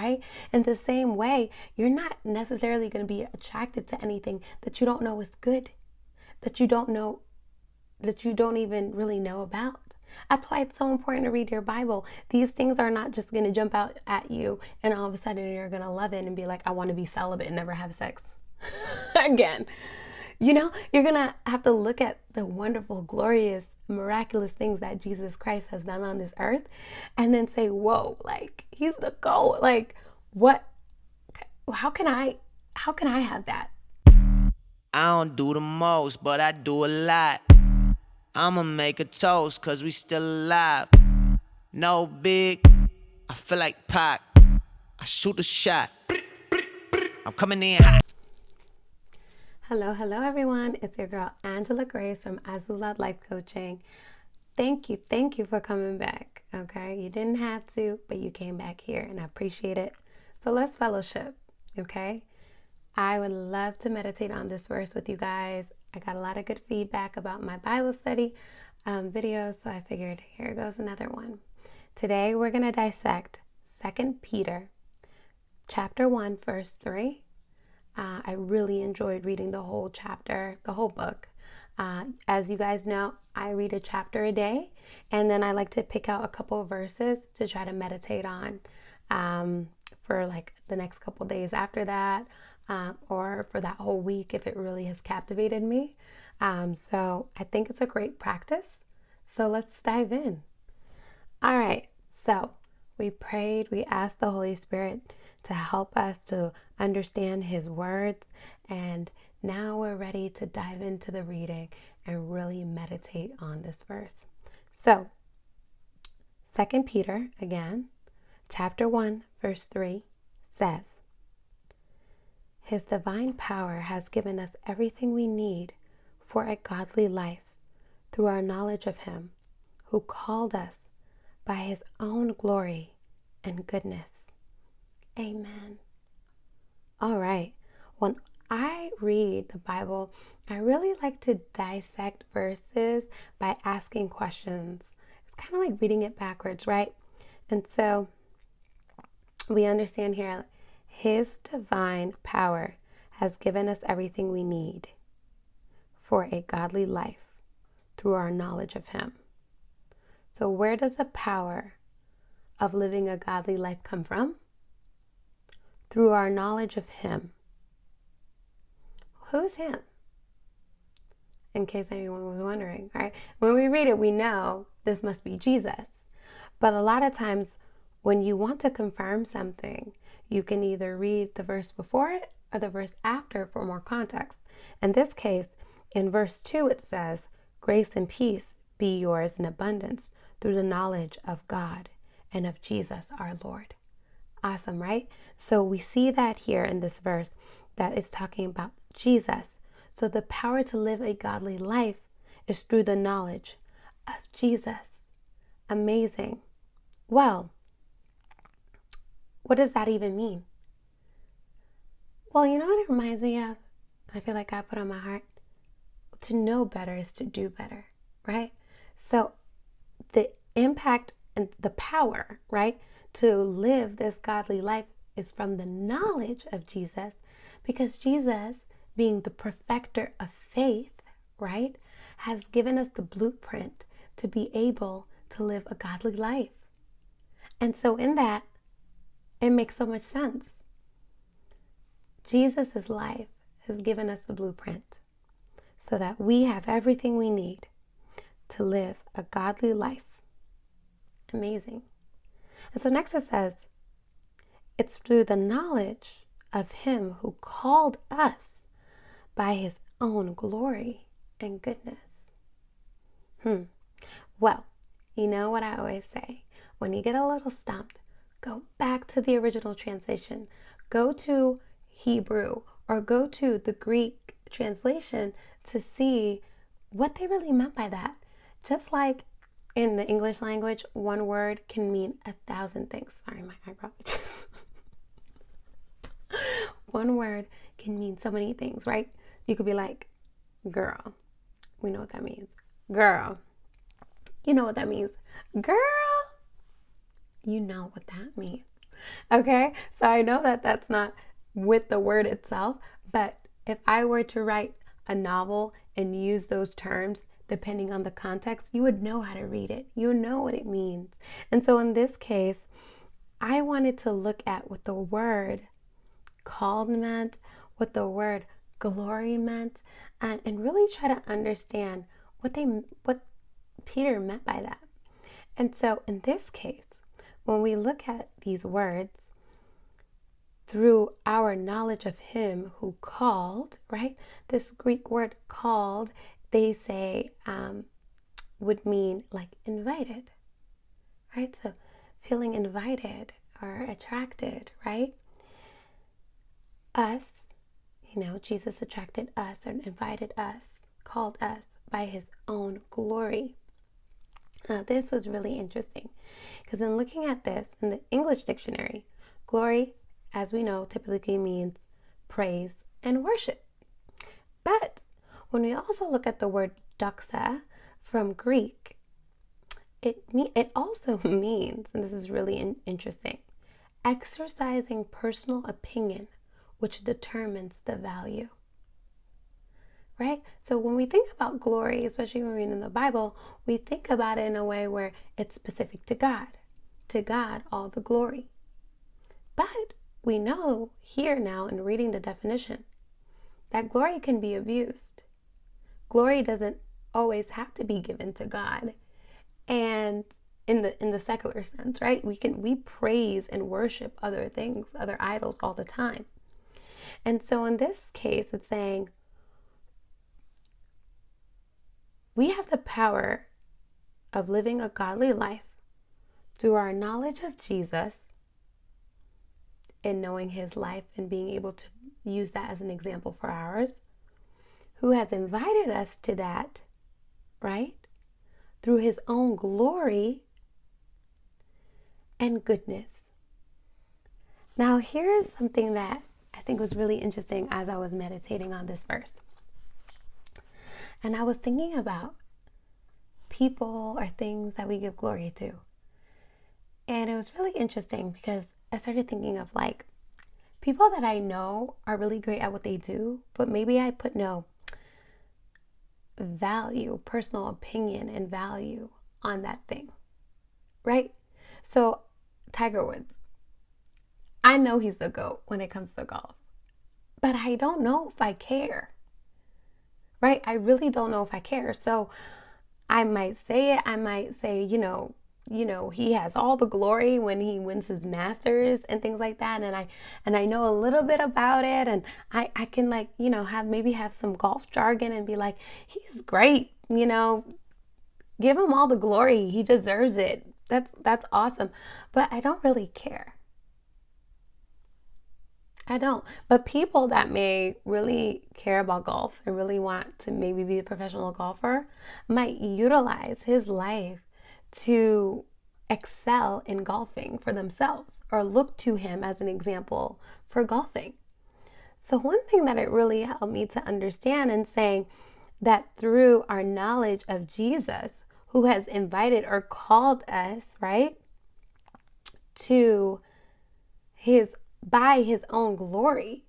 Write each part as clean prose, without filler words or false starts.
right? In the same way, you're not necessarily going to be attracted to anything that you don't know is good, that you don't know, that you don't even really know about. That's why it's so important to read your Bible. These things are not just going to jump out at you and all of a sudden you're going to love it and be like, I want to be celibate and never have sex again. You know, you're going to have to look at the wonderful, glorious, miraculous things that Jesus Christ has done on this earth and then say, whoa, like, he's the goal. Like, what, how can I have that? I don't do the most, but I do a lot. I'ma make a toast, cause we still alive. No big, I feel like Pac. I shoot a shot. I'm coming in hot. Hello, everyone. It's your girl, Angela Grace from Azulad Life Coaching. Thank you for coming back, okay? You didn't have to, but you came back here, and I appreciate it. So let's fellowship, okay? I would love to meditate on this verse with you guys. I got a lot of good feedback about my Bible study videos, so I figured here goes another one. Today we're going to dissect 2 Peter chapter 1, verse 3. I really enjoyed reading the whole chapter, the whole book. As you guys know, I read a chapter a day, and then I like to pick out a couple of verses to try to meditate on for like the next couple days after that. Or for that whole week if it really has captivated me. So I think it's a great practice. So let's dive in. All right, so we prayed, we asked the Holy Spirit to help us to understand His words, and now we're ready to dive into the reading and really meditate on this verse. So 2 Peter, again, chapter 1, verse 3 says, His divine power has given us everything we need for a godly life through our knowledge of Him who called us by His own glory and goodness. Amen. All right. When I read the Bible, I really like to dissect verses by asking questions. It's kind of like reading it backwards, right? And so we understand here, His divine power has given us everything we need for a godly life through our knowledge of Him. So where does the power of living a godly life come from? Through our knowledge of Him. Who's Him? In case anyone was wondering, right? When we read it, we know this must be Jesus. But a lot of times when you want to confirm something, you can either read the verse before it or the verse after for more context. In this case, in verse 2, it says, grace and peace be yours in abundance through the knowledge of God and of Jesus our Lord. Awesome, right? So we see that here in this verse that it's talking about Jesus. So the power to live a godly life is through the knowledge of Jesus. Amazing. Well, what does that even mean? Well, you know what it reminds me of? I feel like God put on my heart. To know better is to do better, right? So the impact and the power, right, to live this godly life is from the knowledge of Jesus, because Jesus, being the perfecter of faith, right, has given us the blueprint to be able to live a godly life. And so in that, it makes so much sense. Jesus' life has given us the blueprint so that we have everything we need to live a godly life. Amazing. And so next it says, it's through the knowledge of Him who called us by His own glory and goodness. Well, you know what I always say, when you get a little stumped, go back to the original translation. Go to Hebrew or go to the Greek translation to see what they really meant by that. Just like in the English language, one word can mean 1,000 things. Sorry, my eyebrow itches. One word can mean so many things, right? You could be like, girl. We know what that means. Girl. You know what that means. Girl. You know what that means. Okay, so I know that that's not with the word itself, but if I were to write a novel and use those terms, depending on the context, you would know how to read it. You know what it means. And so in this case, I wanted to look at what the word called meant, what the word glory meant, and really try to understand what Peter meant by that. And so in this case, when we look at these words, through our knowledge of him who called, right? This Greek word called, they say, would mean like invited, right? So feeling invited or attracted, right? Us, Jesus attracted us or invited us, called us by his own glory. Now, this was really interesting because in looking at this in the English dictionary, glory, as we know, typically means praise and worship. But when we also look at the word doxa from Greek, it also means, and this is really interesting, exercising personal opinion, which determines the value. Right? So when we think about glory, especially when we read in the Bible, we think about it in a way where it's specific to God. To God, all the glory. But we know here now in reading the definition that glory can be abused. Glory doesn't always have to be given to God. And in the secular sense, right? We praise and worship other things, other idols all the time. And so in this case, it's saying we have the power of living a godly life through our knowledge of Jesus and knowing his life and being able to use that as an example for ours, who has invited us to that, right? Through his own glory and goodness. Now, here's something that I think was really interesting as I was meditating on this verse. And I was thinking about people or things that we give glory to. And it was really interesting because I started thinking of like people that I know are really great at what they do, but maybe I put no value, personal opinion and value on that thing, right? So Tiger Woods, I know he's the GOAT when it comes to golf, but I don't know if I care, right? I really don't know if I care. So I might say it. I might say, he has all the glory when he wins his Masters and things like that. And I know a little bit about it, and I can have some golf jargon and be like, he's great, give him all the glory. He deserves it. That's awesome. But I don't really care. I don't. But people that may really care about golf and really want to maybe be a professional golfer might utilize his life to excel in golfing for themselves or look to him as an example for golfing. So one thing that it really helped me to understand and saying that through our knowledge of Jesus, who has invited or called us, right, to his by his own glory,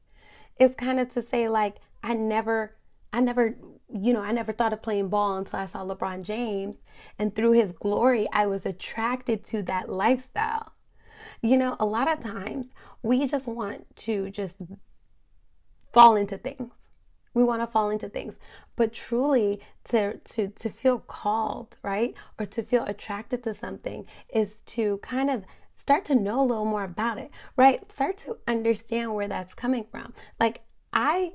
is kind of to say like I never thought of playing ball until I saw LeBron James, and through his glory I was attracted to that lifestyle. A lot of times we just want to just fall into things. We want to fall into things, but truly to feel called, right? Or to feel attracted to something is to kind of start to know a little more about it, right? Start to understand where that's coming from. Like I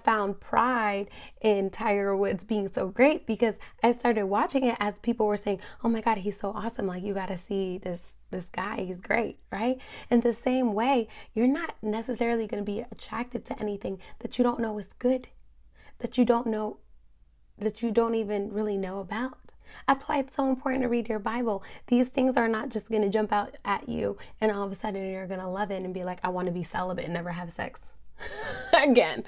found pride in Tiger Woods being so great because I started watching it as people were saying, oh my God, he's so awesome. Like you got to see this guy, he's great, right? In the same way, you're not necessarily going to be attracted to anything that you don't know is good, that you don't even really know about. That's why it's so important to read your Bible. These things are not just going to jump out at you and all of a sudden you're going to love it and be like, I want to be celibate and never have sex again.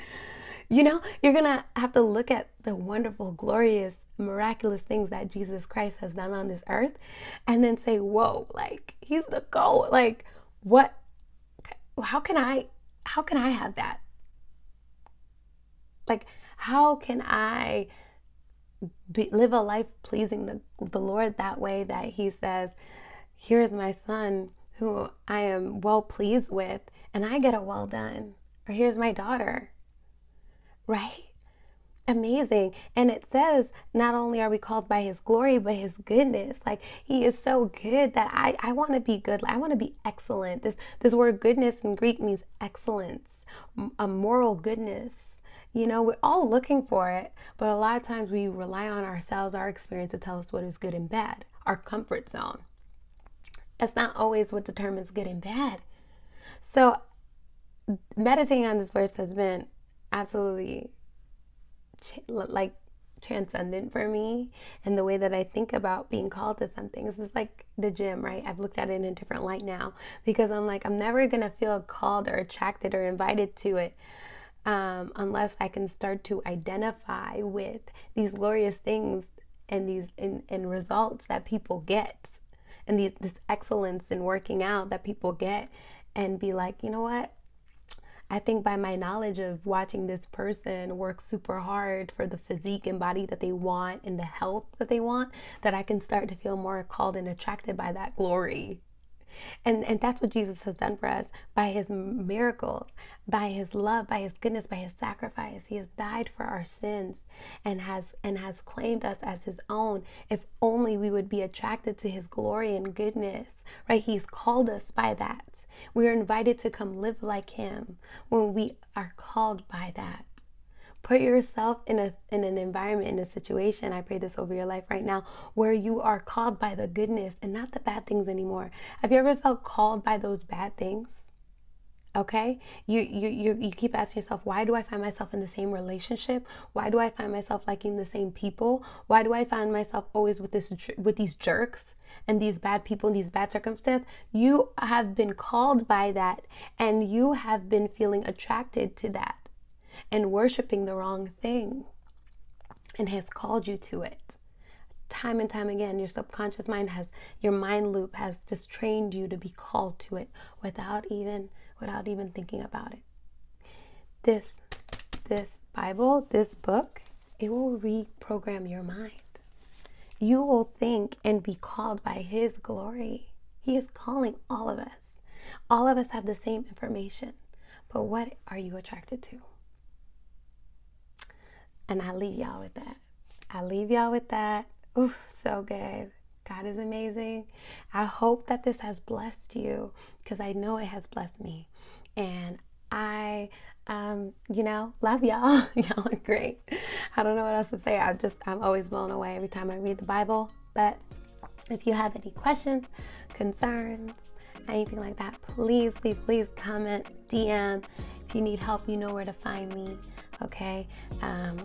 You're going to have to look at the wonderful, glorious, miraculous things that Jesus Christ has done on this earth and then say, whoa, like he's the GOAT. Like, what, how can I have that? Like, how can I live a life pleasing the Lord that way, that he says, here is my son who I am well pleased with, and I get a well done. Or here's my daughter, right? Amazing. And it says not only are we called by his glory, but his goodness. Like, he is so good that I want to be good. I want to be excellent. This word goodness in Greek means excellence, a moral goodness. You know, we're all looking for it, but a lot of times we rely on ourselves, our experience, to tell us what is good and bad, our comfort zone. That's not always what determines good and bad. So meditating on this verse has been absolutely like transcendent for me, and the way that I think about being called to something. This is like the gym, right? I've looked at it in a different light now, because I'm like, I'm never gonna feel called or attracted or invited to it unless I can start to identify with these glorious things and these and results that people get, and this excellence in working out that people get, and be like, you know what? I think by my knowledge of watching this person work super hard for the physique and body that they want and the health that they want, that I can start to feel more called and attracted by that glory. And that's what Jesus has done for us by his miracles, by his love, by his goodness, by his sacrifice. He has died for our sins and has claimed us as his own. If only we would be attracted to his glory and goodness, right? He's called us by that. We are invited to come live like him when we are called by that. Put yourself in an environment, in a situation, I pray this over your life right now, where you are called by the goodness and not the bad things anymore. Have you ever felt called by those bad things? Okay, you keep asking yourself, why do I find myself in the same relationship? Why do I find myself liking the same people? Why do I find myself always with these jerks and these bad people and these bad circumstances? You have been called by that, and you have been feeling attracted to that and worshiping the wrong thing, and has called you to it. Time and time again, your subconscious mind your mind loop has just trained you to be called to it without even thinking about it. This Bible, this book, it will reprogram your mind. You will think and be called by his glory. He is calling all of us. All of us have the same information, but what are you attracted to? And I leave y'all with that. Ooh, so good. God is amazing. I hope that this has blessed you, because I know it has blessed me. And I, love y'all. Y'all are great. I don't know what else to say. I'm always blown away every time I read the Bible. But if you have any questions, concerns, anything like that, please comment, DM. If you need help, you know where to find me. Okay.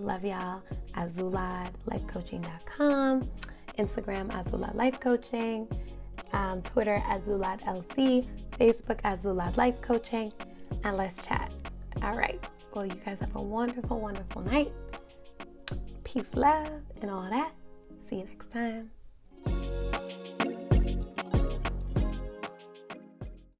Love y'all. AzuladLifeCoaching.com, Instagram Azulad Life Coaching, Twitter Azulad LC, Facebook Azulad Life Coaching, and let's chat. All right. Well, you guys have a wonderful, wonderful night. Peace, love, and all that. See you next time.